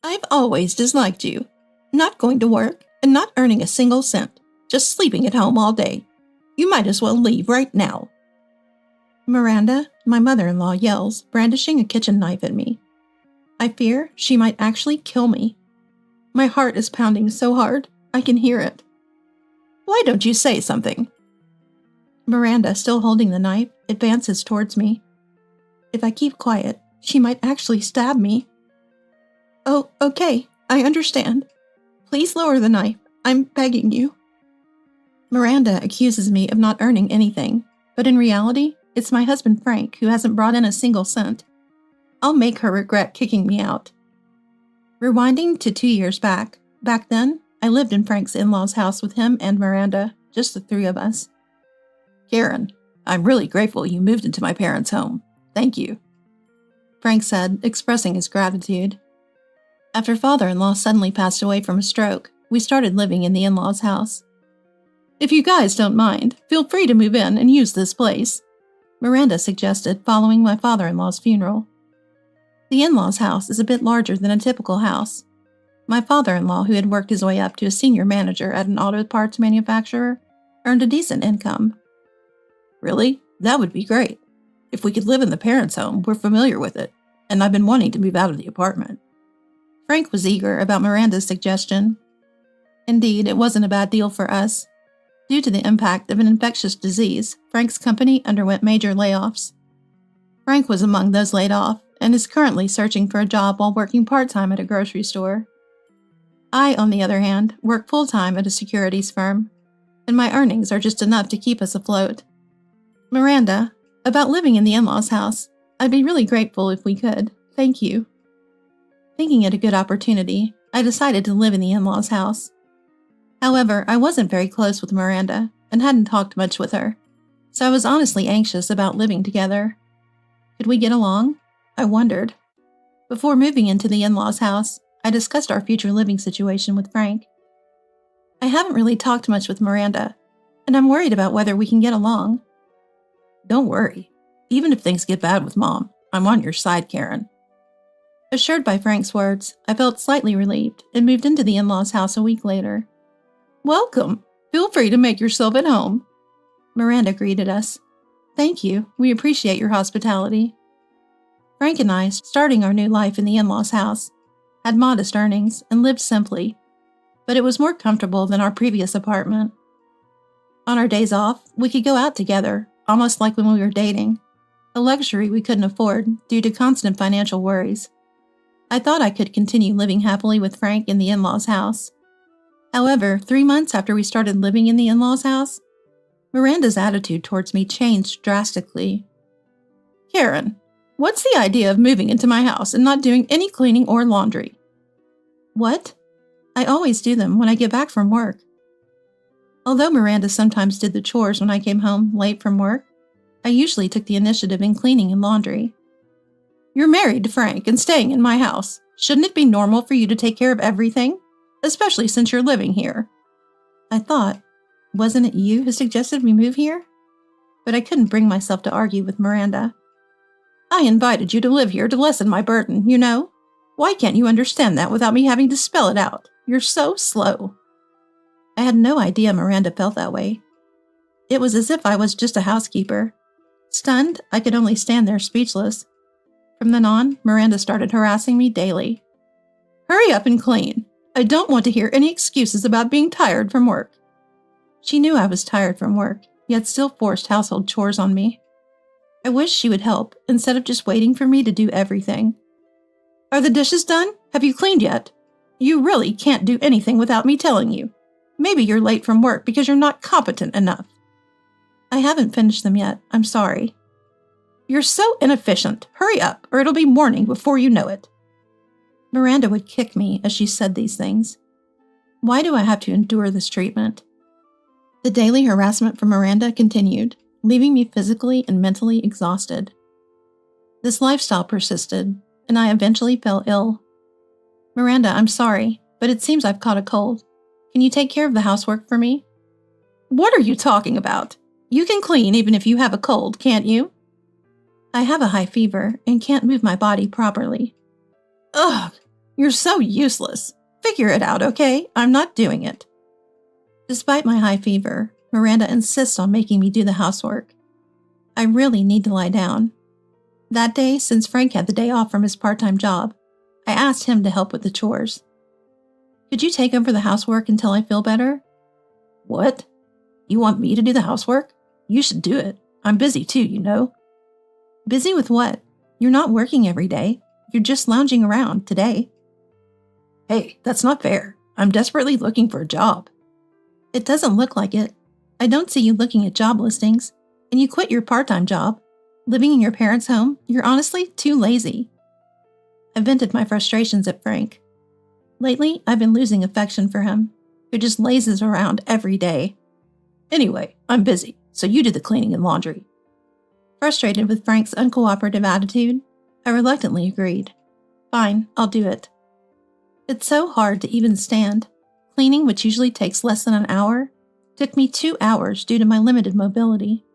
I've always disliked you. Not going to work and not earning a single cent. Just sleeping at home all day. You might as well leave right now. Miranda, my mother-in-law, yells, brandishing a kitchen knife at me. I fear she might actually kill me. My heart is pounding so hard, I can hear it. Why don't you say something? Miranda, still holding the knife, advances towards me. If I keep quiet, she might actually stab me. Oh, okay, I understand. Please lower the knife. I'm begging you. Miranda accuses me of not earning anything, but in reality, it's my husband Frank who hasn't brought in a single cent. I'll make her regret kicking me out. Rewinding to 2 years back then, I lived in Frank's in-laws' house with him and Miranda, just the three of us. Karen, I'm really grateful you moved into my parents' home. Thank you, Frank said, expressing his gratitude. After father-in-law suddenly passed away from a stroke, we started living in the in-laws' house. If you guys don't mind, feel free to move in and use this place, Miranda suggested following my father-in-law's funeral. The in-laws' house is a bit larger than a typical house. My father-in-law, who had worked his way up to a senior manager at an auto parts manufacturer, earned a decent income. Really? That would be great. If we could live in the parents' home, we're familiar with it, and I've been wanting to move out of the apartment. Frank was eager about Miranda's suggestion. Indeed, it wasn't a bad deal for us. Due to the impact of an infectious disease, Frank's company underwent major layoffs. Frank was among those laid off and is currently searching for a job while working part-time at a grocery store. I, on the other hand, work full-time at a securities firm, and my earnings are just enough to keep us afloat. Miranda, about living in the in-laws' house, I'd be really grateful if we could. Thank you. Thinking it a good opportunity, I decided to live in the in-laws' house. However, I wasn't very close with Miranda and hadn't talked much with her, so I was honestly anxious about living together. Could we get along? I wondered. Before moving into the in-laws' house, I discussed our future living situation with Frank. I haven't really talked much with Miranda, and I'm worried about whether we can get along. Don't worry. Even if things get bad with Mom, I'm on your side, Karen. Assured by Frank's words, I felt slightly relieved and moved into the in-laws' house a week later. Welcome. Feel free to make yourself at home, Miranda greeted us. Thank you. We appreciate your hospitality. Frank and I, starting our new life in the in-laws' house, had modest earnings and lived simply, but it was more comfortable than our previous apartment. On our days off, we could go out together, almost like when we were dating, a luxury we couldn't afford due to constant financial worries. I thought I could continue living happily with Frank in the in-laws' house. However, 3 months after we started living in the in-laws' house, Miranda's attitude towards me changed drastically. Karen, what's the idea of moving into my house and not doing any cleaning or laundry? What? I always do them when I get back from work. Although Miranda sometimes did the chores when I came home late from work, I usually took the initiative in cleaning and laundry. You're married to Frank and staying in my house. Shouldn't it be normal for you to take care of everything? Especially since you're living here. I thought, wasn't it you who suggested we move here? But I couldn't bring myself to argue with Miranda. I invited you to live here to lessen my burden, you know? Why can't you understand that without me having to spell it out? You're so slow. I had no idea Miranda felt that way. It was as if I was just a housekeeper. Stunned, I could only stand there speechless. From then on, Miranda started harassing me daily. Hurry up and clean. I don't want to hear any excuses about being tired from work. She knew I was tired from work, yet still forced household chores on me. I wished she would help, instead of just waiting for me to do everything. Are the dishes done? Have you cleaned yet? You really can't do anything without me telling you. Maybe you're late from work because you're not competent enough. I haven't finished them yet. I'm sorry. You're so inefficient. Hurry up, or it'll be morning before you know it. Miranda would kick me as she said these things. Why do I have to endure this treatment? The daily harassment from Miranda continued, leaving me physically and mentally exhausted. This lifestyle persisted, and I eventually fell ill. Miranda, I'm sorry, but it seems I've caught a cold. Can you take care of the housework for me? What are you talking about? You can clean even if you have a cold, can't you? I have a high fever and can't move my body properly. Ugh, You're so useless. Figure it out, okay? I'm not doing it. Despite my high fever, Miranda insists on making me do the housework. I really need to lie down. That day, since Frank had the day off from his part-time job, I asked him to help with the chores. Could you take over the housework until I feel better? What? You want me to do the housework? You should do it. I'm busy too, you know. Busy with what? You're not working every day. You're just lounging around today. Hey, that's not fair. I'm desperately looking for a job. It doesn't look like it. I don't see you looking at job listings. And you quit your part-time job. Living in your parents' home, you're honestly too lazy. I vented my frustrations at Frank. Lately, I've been losing affection for him, who just lazes around every day. Anyway, I'm busy, so you do the cleaning and laundry. Frustrated with Frank's uncooperative attitude, I reluctantly agreed. Fine, I'll do it. It's so hard to even stand. Cleaning, which usually takes less than an hour, took me 2 hours due to my limited mobility.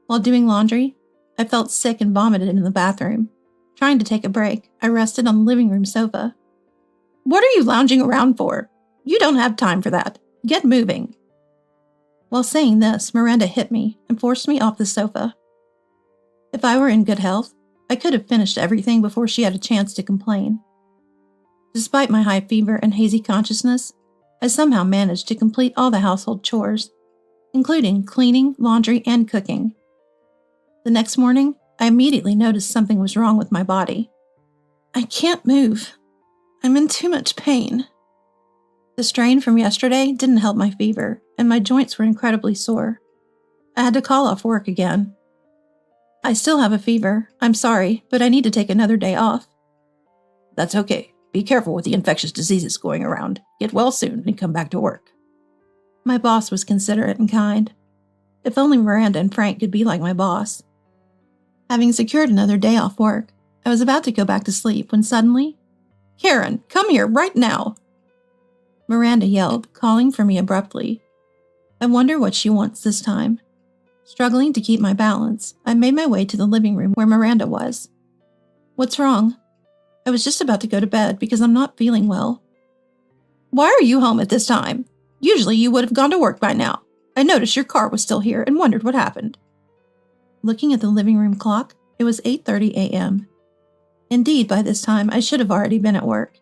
While doing laundry, I felt sick and vomited in the bathroom. Trying to take a break, I rested on the living room sofa. What are you lounging around for? You don't have time for that. Get moving. While saying this, Miranda hit me and forced me off the sofa. If I were in good health, I could have finished everything before she had a chance to complain. Despite my high fever and hazy consciousness, I somehow managed to complete all the household chores, including cleaning, laundry, and cooking. The next morning, I immediately noticed something was wrong with my body. I can't move. I'm in too much pain. The strain from yesterday didn't help my fever, and my joints were incredibly sore. I had to call off work again. I still have a fever. I'm sorry, but I need to take another day off. That's okay. Be careful with the infectious diseases going around. Get well soon and come back to work. My boss was considerate and kind. If only Miranda and Frank could be like my boss. Having secured another day off work, I was about to go back to sleep when suddenly, Karen, come here right now! Miranda yelled, calling for me abruptly. I wonder what she wants this time. Struggling to keep my balance, I made my way to the living room where Miranda was. What's wrong? I was just about to go to bed because I'm not feeling well. Why are you home at this time? Usually you would have gone to work by now. I noticed your car was still here and wondered what happened. Looking at the living room clock, it was 8:30 a.m. Indeed, by this time, I should have already been at work.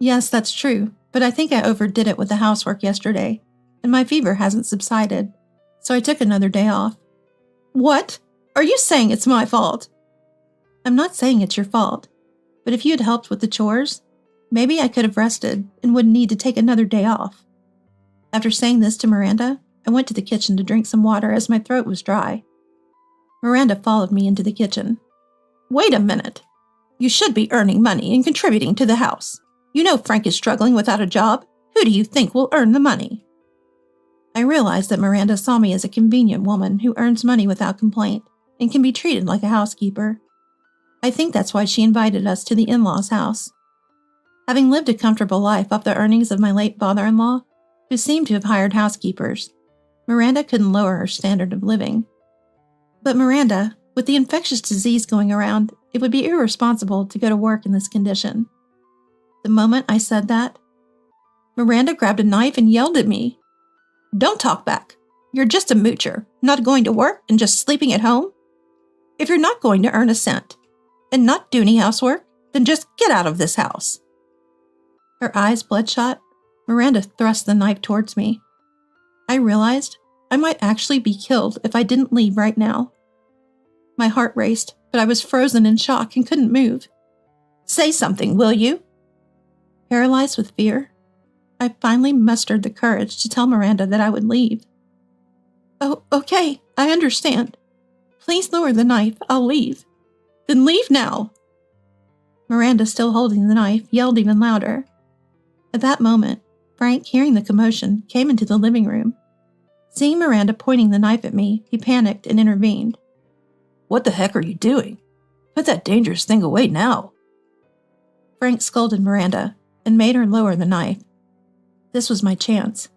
Yes, that's true, but I think I overdid it with the housework yesterday, and my fever hasn't subsided, so I took another day off. What? Are you saying it's my fault? I'm not saying it's your fault, but if you had helped with the chores, maybe I could have rested and wouldn't need to take another day off. After saying this to Miranda, I went to the kitchen to drink some water as my throat was dry. Miranda followed me into the kitchen. Wait a minute. You should be earning money and contributing to the house. You know Frank is struggling without a job. Who do you think will earn the money? I realized that Miranda saw me as a convenient woman who earns money without complaint and can be treated like a housekeeper. I think that's why she invited us to the in-laws' house. Having lived a comfortable life off the earnings of my late father-in-law, who seemed to have hired housekeepers, Miranda couldn't lower her standard of living. But Miranda, with the infectious disease going around, it would be irresponsible to go to work in this condition. The moment I said that, Miranda grabbed a knife and yelled at me. Don't talk back. You're just a moocher, not going to work and just sleeping at home. If you're not going to earn a cent and not do any housework, then just get out of this house. Her eyes bloodshot, Miranda thrust the knife towards me. I realized I might actually be killed if I didn't leave right now. My heart raced, but I was frozen in shock and couldn't move. Say something, will you? Paralyzed with fear, I finally mustered the courage to tell Miranda that I would leave. Oh, okay, I understand. Please lower the knife, I'll leave. Then leave now. Miranda, still holding the knife, yelled even louder. At that moment, Frank, hearing the commotion, came into the living room. Seeing Miranda pointing the knife at me, he panicked and intervened. What the heck are you doing? Put that dangerous thing away now. Frank scolded Miranda and made her lower the knife. This was my chance.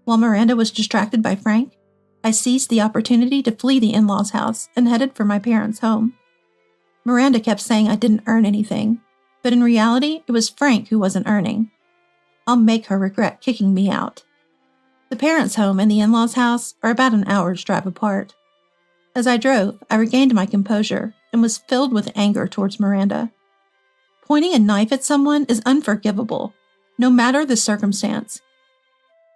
While Miranda was distracted by Frank, I seized the opportunity to flee the in-laws' house and headed for my parents' home. Miranda kept saying I didn't earn anything, But in reality, it was Frank who wasn't earning. I'll make her regret kicking me out. The parents' home and the in-laws' house are about an hour's drive apart. As I drove, I regained my composure and was filled with anger towards Miranda. Pointing a knife at someone is unforgivable, no matter the circumstance.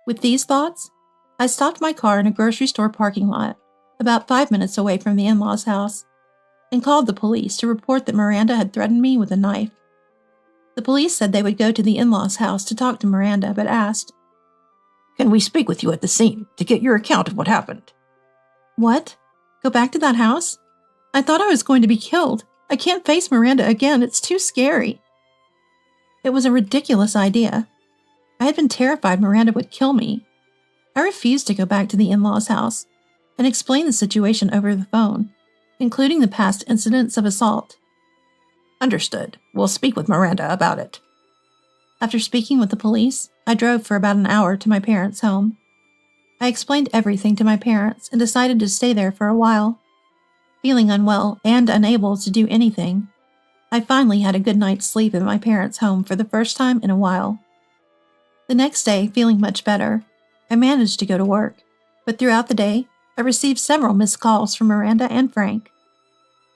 With these thoughts, I stopped my car in a grocery store parking lot, about 5 minutes away from the in-laws' house, and called the police to report that Miranda had threatened me with a knife. The police said they would go to the in-laws' house to talk to Miranda, but asked, "Can we speak with you at the scene to get your account of what happened?" "What? Go back to that house? I thought I was going to be killed. I can't face Miranda again. It's too scary." It was a ridiculous idea. I had been terrified Miranda would kill me. I refused to go back to the in-laws' house and explain the situation over the phone, including the past incidents of assault. "Understood. We'll speak with Miranda about it." After speaking with the police, I drove for about an hour to my parents' home. I explained everything to my parents and decided to stay there for a while. Feeling unwell and unable to do anything, I finally had a good night's sleep in my parents' home for the first time in a while. The next day, feeling much better, I managed to go to work, but throughout the day, I received several missed calls from Miranda and Frank.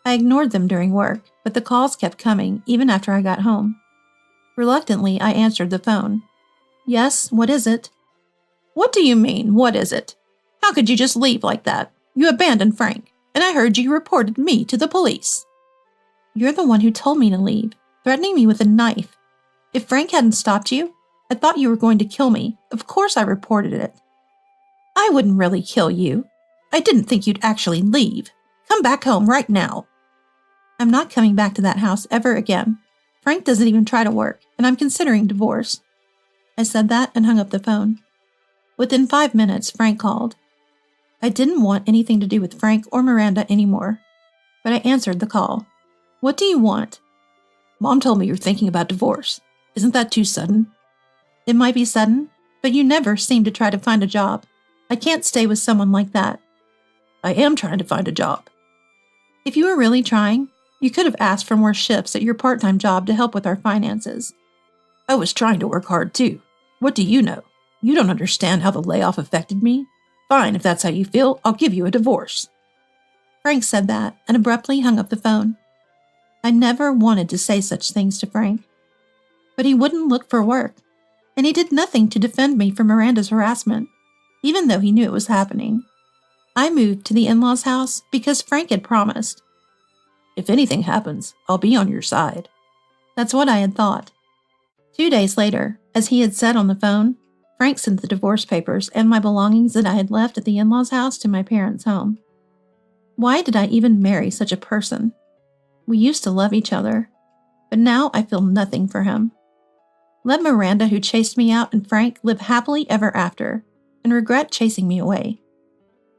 I ignored them during work, but the calls kept coming even after I got home. Reluctantly, I answered the phone. "Yes, what is it?" "What do you mean, what is it? How could you just leave like that? You abandoned Frank, and I heard you reported me to the police." "You're the one who told me to leave, threatening me with a knife. If Frank hadn't stopped you, I thought you were going to kill me. Of course I reported it." "I wouldn't really kill you. I didn't think you'd actually leave. Come back home right now." "I'm not coming back to that house ever again. Frank doesn't even try to work, and I'm considering divorce." I said that and hung up the phone. Within 5 minutes, Frank called. I didn't want anything to do with Frank or Miranda anymore, but I answered the call. "What do you want?" "Mom told me you're thinking about divorce. Isn't that too sudden?" "It might be sudden, but you never seem to try to find a job. I can't stay with someone like that." "I am trying to find a job." "If you were really trying, you could have asked for more shifts at your part-time job to help with our finances." "I was trying to work hard too. What do you know? You don't understand how the layoff affected me. Fine, if that's how you feel, I'll give you a divorce." Frank said that and abruptly hung up the phone. I never wanted to say such things to Frank. But he wouldn't look for work, and he did nothing to defend me from Miranda's harassment, even though he knew it was happening. I moved to the in-laws' house because Frank had promised. "If anything happens, I'll be on your side." That's what I had thought. 2 days later, as he had said on the phone, Frank sent the divorce papers and my belongings that I had left at the in-laws' house to my parents' home. Why did I even marry such a person? We used to love each other, but now I feel nothing for him. Let Miranda, who chased me out, and Frank live happily ever after, and regret chasing me away.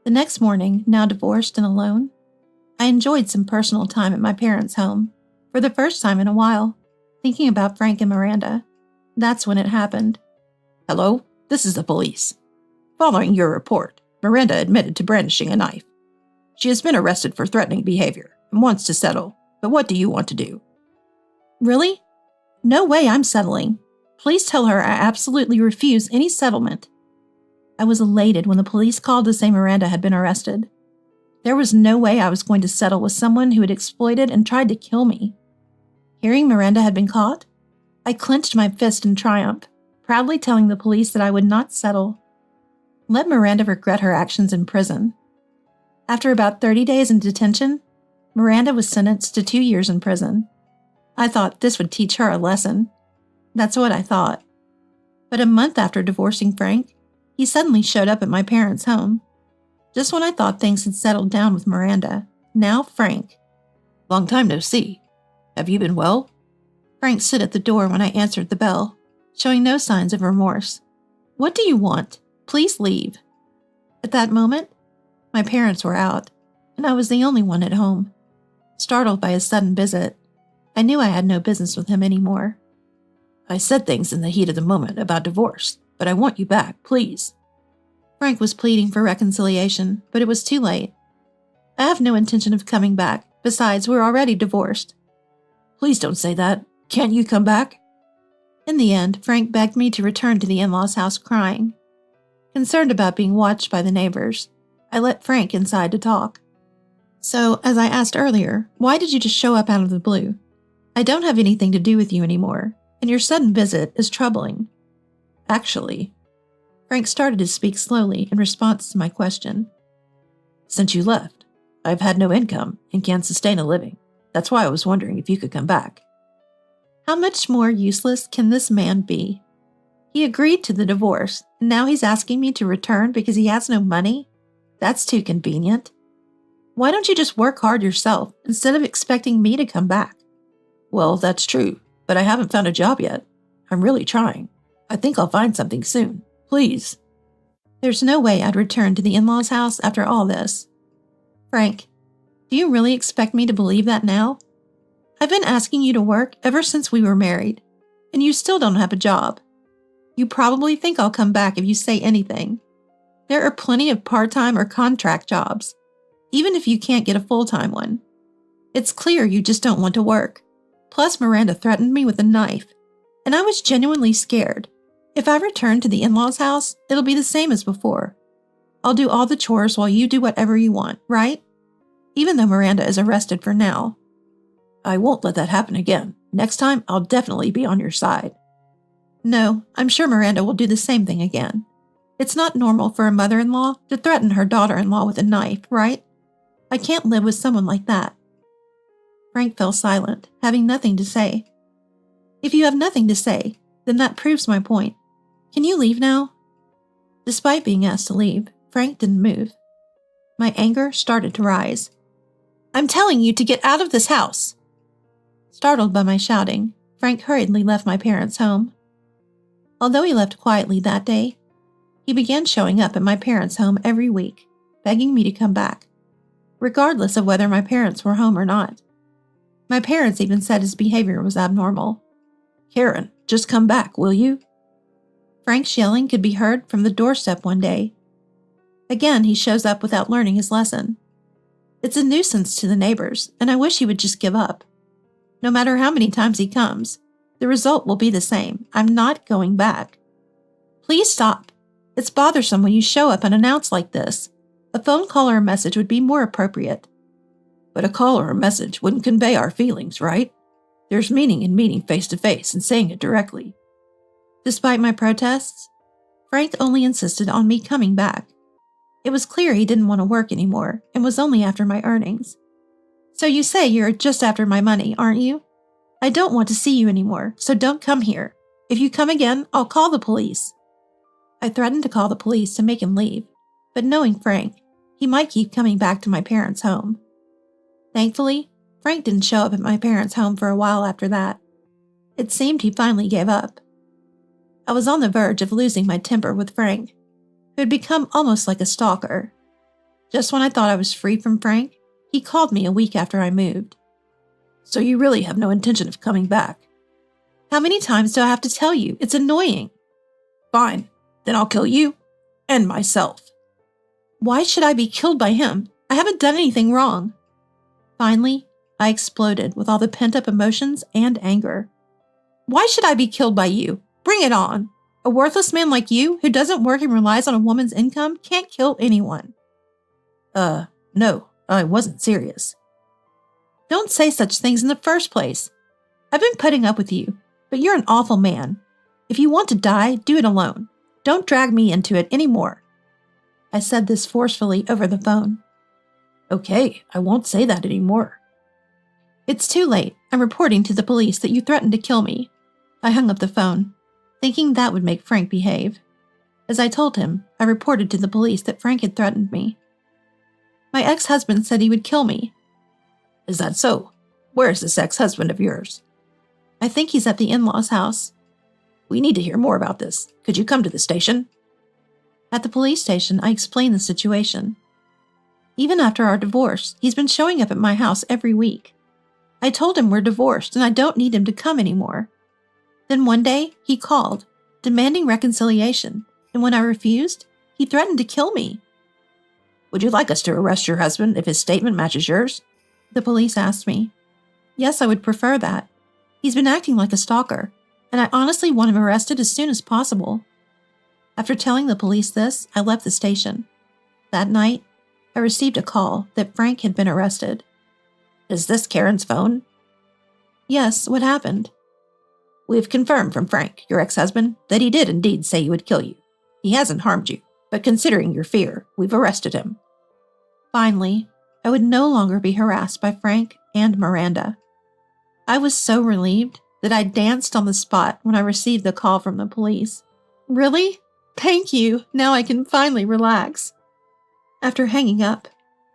The next morning, now divorced and alone, I enjoyed some personal time at my parents' home, for the first time in a while, thinking about Frank and Miranda. That's when it happened. "Hello, this is the police. Following your report, Miranda admitted to brandishing a knife. She has been arrested for threatening behavior and wants to settle, but what do you want to do?" "Really? No way I'm settling. Please tell her I absolutely refuse any settlement." I was elated when the police called to say Miranda had been arrested. There was no way I was going to settle with someone who had exploited and tried to kill me. Hearing Miranda had been caught, I clenched my fist in triumph, proudly telling the police that I would not settle. Let Miranda regret her actions in prison. After about 30 days in detention, Miranda was sentenced to 2 years in prison. I thought this would teach her a lesson. That's what I thought. But a month after divorcing Frank, he suddenly showed up at my parents' home. Just when I thought things had settled down with Miranda, now Frank. "Long time no see. Have you been well?" Frank stood at the door when I answered the bell, showing no signs of remorse. "What do you want? Please leave." At that moment, my parents were out, and I was the only one at home. Startled by his sudden visit, I knew I had no business with him anymore. "I said things in the heat of the moment about divorce, but I want you back, please." Frank was pleading for reconciliation, but it was too late. "I have no intention of coming back. Besides, we're already divorced." "Please don't say that. Can't you come back? In the end, Frank begged me to return to the in-laws' house crying. Concerned about being watched by the neighbors, I let Frank inside to talk. So, as I asked earlier, why did you just show up out of the blue? I don't have anything to do with you anymore, and your sudden visit is troubling. Actually, Frank started to speak slowly in response to my question. Since you left, I've had no income and can't sustain a living. That's why I was wondering if you could come back. How much more useless can this man be? He agreed to the divorce, and now he's asking me to return because he has no money? That's too convenient. Why don't you just work hard yourself instead of expecting me to come back? Well, that's true, but I haven't found a job yet. I'm really trying. I think I'll find something soon. Please. There's no way I'd return to the in-laws' house after all this. Frank, do you really expect me to believe that now? I've been asking you to work ever since we were married, and you still don't have a job. You probably think I'll come back if you say anything. There are plenty of part-time or contract jobs, even if you can't get a full-time one. It's clear you just don't want to work. Plus, Miranda threatened me with a knife, and I was genuinely scared. If I return to the in-laws' house, it'll be the same as before. I'll do all the chores while you do whatever you want, right? Even though Miranda is arrested for now. I won't let that happen again. Next time, I'll definitely be on your side. No, I'm sure Miranda will do the same thing again. It's not normal for a mother-in-law to threaten her daughter-in-law with a knife, right? I can't live with someone like that. Frank fell silent, having nothing to say. If you have nothing to say, then that proves my point. Can you leave now? Despite being asked to leave, Frank didn't move. My anger started to rise. I'm telling you to get out of this house! Startled by my shouting, Frank hurriedly left my parents' home. Although he left quietly that day, he began showing up at my parents' home every week, begging me to come back, regardless of whether my parents were home or not. My parents even said his behavior was abnormal. Karen, just come back, will you? Frank's yelling could be heard from the doorstep one day. Again, he shows up without learning his lesson. It's a nuisance to the neighbors, and I wish he would just give up. No matter how many times he comes, the result will be the same. I'm not going back. Please stop. It's bothersome when you show up unannounced like this. A phone call or a message would be more appropriate. But a call or a message wouldn't convey our feelings, right? There's meaning in meeting face to face and saying it directly. Despite my protests, Frank only insisted on me coming back. It was clear he didn't want to work anymore and was only after my earnings. So you say you're just after my money, aren't you? I don't want to see you anymore, so don't come here. If you come again, I'll call the police. I threatened to call the police to make him leave, but knowing Frank, he might keep coming back to my parents' home. Thankfully, Frank didn't show up at my parents' home for a while after that. It seemed he finally gave up. I was on the verge of losing my temper with Frank, who had become almost like a stalker. Just when I thought I was free from Frank, he called me a week after I moved. So you really have no intention of coming back? How many times do I have to tell you? It's annoying. Fine, then I'll kill you and myself. Why should I be killed by him? I haven't done anything wrong. Finally, I exploded with all the pent-up emotions and anger. Why should I be killed by you? Bring it on. A worthless man like you, who doesn't work and relies on a woman's income, can't kill anyone. No, I wasn't serious. Don't say such things in the first place. I've been putting up with you, but you're an awful man. If you want to die, do it alone. Don't drag me into it anymore. I said this forcefully over the phone. Okay, I won't say that anymore. It's too late. I'm reporting to the police that you threatened to kill me. I hung up the phone, thinking that would make Frank behave. As I told him, I reported to the police that Frank had threatened me. My ex-husband said he would kill me. Is that so? Where is this ex-husband of yours? I think he's at the in-laws' house. We need to hear more about this. Could you come to the station? At the police station, I explained the situation. Even after our divorce, he's been showing up at my house every week. I told him we're divorced and I don't need him to come anymore. Then one day, he called, demanding reconciliation, and when I refused, he threatened to kill me. Would you like us to arrest your husband if his statement matches yours? The police asked me. Yes, I would prefer that. He's been acting like a stalker, and I honestly want him arrested as soon as possible. After telling the police this, I left the station. That night, I received a call that Frank had been arrested. Is this Karen's phone? Yes, what happened? We've confirmed from Frank, your ex-husband, that he did indeed say he would kill you. He hasn't harmed you, but considering your fear, we've arrested him. Finally, I would no longer be harassed by Frank and Miranda. I was so relieved that I danced on the spot when I received the call from the police. Really? Thank you. Now I can finally relax. After hanging up,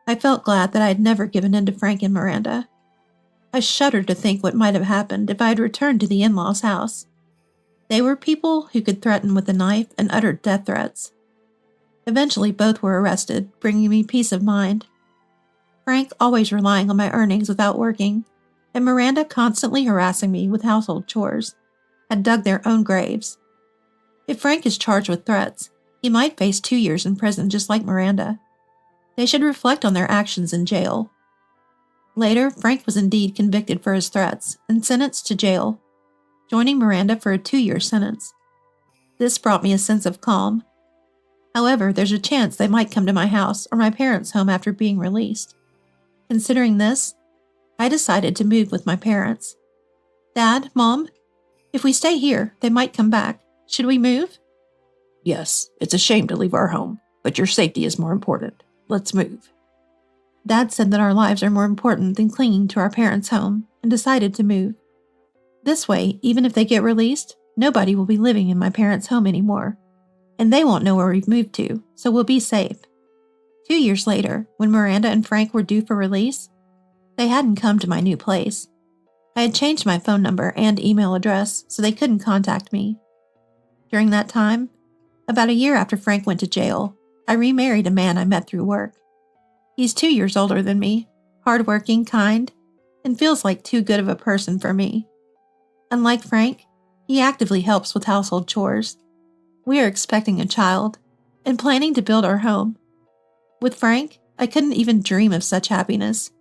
I felt glad that I had never given in to Frank and Miranda. I shuddered to think what might have happened if I had returned to the in-laws' house. They were people who could threaten with a knife and uttered death threats. Eventually, both were arrested, bringing me peace of mind. Frank always relying on my earnings without working, and Miranda constantly harassing me with household chores, had dug their own graves. If Frank is charged with threats, he might face 2 years in prison just like Miranda. They should reflect on their actions in jail. Later, Frank was indeed convicted for his threats and sentenced to jail, joining Miranda for a 2-year sentence. This brought me a sense of calm. However, there's a chance they might come to my house or my parents' home after being released. Considering this, I decided to move with my parents. Dad, Mom, if we stay here, they might come back. Should we move? Yes, it's a shame to leave our home, but your safety is more important. Let's move. Dad said that our lives are more important than clinging to our parents' home and decided to move. This way, even if they get released, nobody will be living in my parents' home anymore, and they won't know where we've moved to, so we'll be safe. 2 years later, when Miranda and Frank were due for release, they hadn't come to my new place. I had changed my phone number and email address so they couldn't contact me. During that time, about a year after Frank went to jail, I remarried a man I met through work. He's 2 years older than me, hardworking, kind, and feels like too good of a person for me. Unlike Frank, he actively helps with household chores. We are expecting a child and planning to build our home. With Frank, I couldn't even dream of such happiness.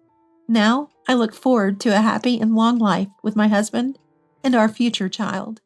Now, I look forward to a happy and long life with my husband and our future child.